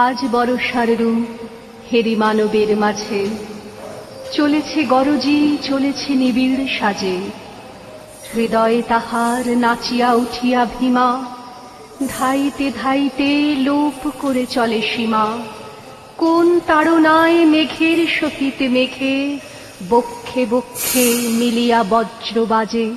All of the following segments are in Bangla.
আজ বর্ষার রূপ হেরি মানবের মাঝে, চলেছে গরজি চলেছে নিবিড় সাজে। হৃদয়ে তাহার নাচিয়া উঠিয়া ভীমা, ধাইতে ধাইতে লোপ করে চলে সীমা। কোন তাড়নায় মেঘের সহিত মেঘে, বক্ষে বক্ষে মিলিয়া বজ্র বাজে।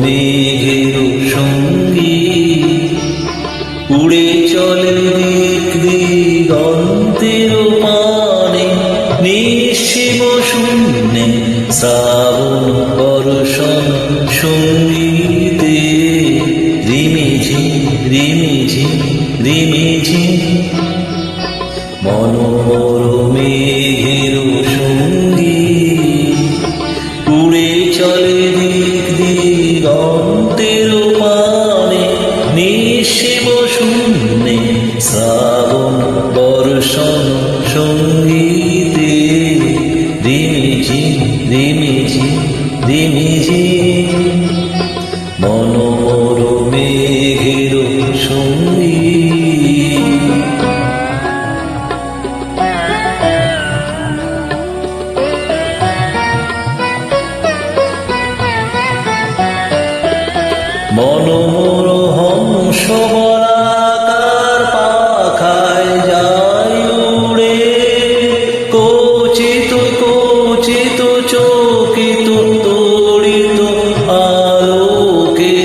মেঘের সঙ্গী উড়ে চলে দিগন্তের পানে, নিঃশিব শূন্যে শ্রাবণ বর্ষণ সঙ্গীতে। রিমিঝি রিমিঝি রিমিঝি মনোহর মেঘের সঙ্গী উড়ে চলে দিগন্তের পানে, নিঃশিব শূন্যে শ্রাবণ বর্ষণ সঙ্গীতে। রিমিঝি রিমিঝি রিমিঝি মনোহর মেঘের সঙ্গী। মনোহর হংস বলাকার পাখায় যায় উড়ে, কচিত কচিত চকিত তড়িত আলোকে।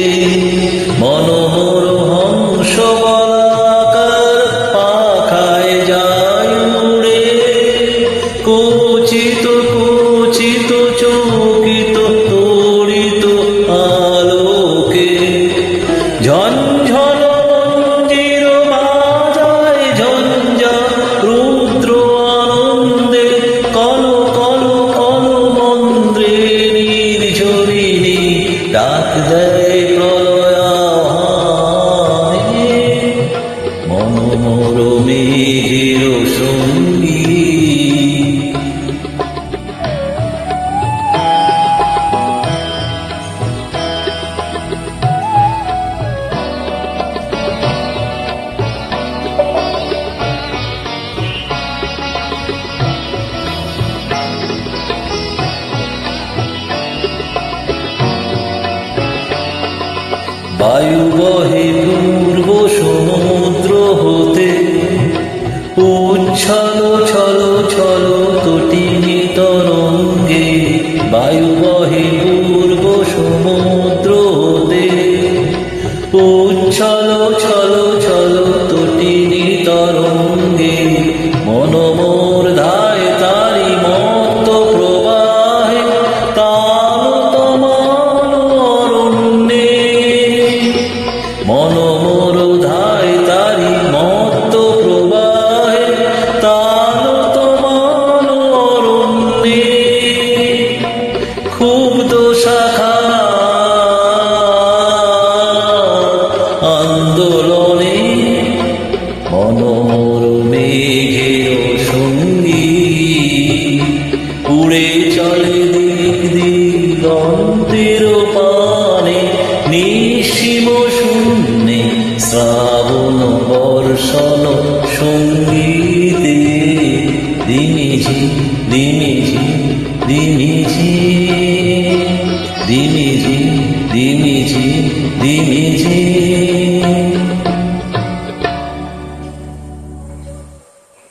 মনোহর হংস বলাকার পাখায় যায় উড়ে, কচিত কচিত চকিত তড়িত আলোকে। ঝনঝন মঞ্জির বাজায় ঝঞ্ঝা রুদ্র আনন্দে, কল কল কল মন্দ্রে নির্ঝরিণী ডাক দেয় প্রলয়াহ্বানে। মনোহর মেঘের সঙ্গী বায়ু বহে পূর্ব সমুদ্র হতে, উচ্ছল ছল ছল তটিনী তরঙ্গে। বায়ু বহে পূর্ব সমুদ্র হতে, উচ্ছল ছল ছল তটিনী তরঙ্গে। মনোমোর ধায় তারি মত্ত প্রবাহে, তাল তমাল অরণ্যে। মনোমোর ধায় তারি মত্ত প্রবাহে, তাল তমাল অরণ্যে। ক্ষুব্ধ শাখা আন্দোলনে, মনোহর মেঘের সঙ্গী উড়ে চলে দিগন্তের পানে, নিঃশিব শূন্যে শ্রাবণ বর্ষণ সঙ্গীতে। রিমিঝি রিমিঝি রিমিঝি রিমিঝি রিমিঝি রিমিঝি।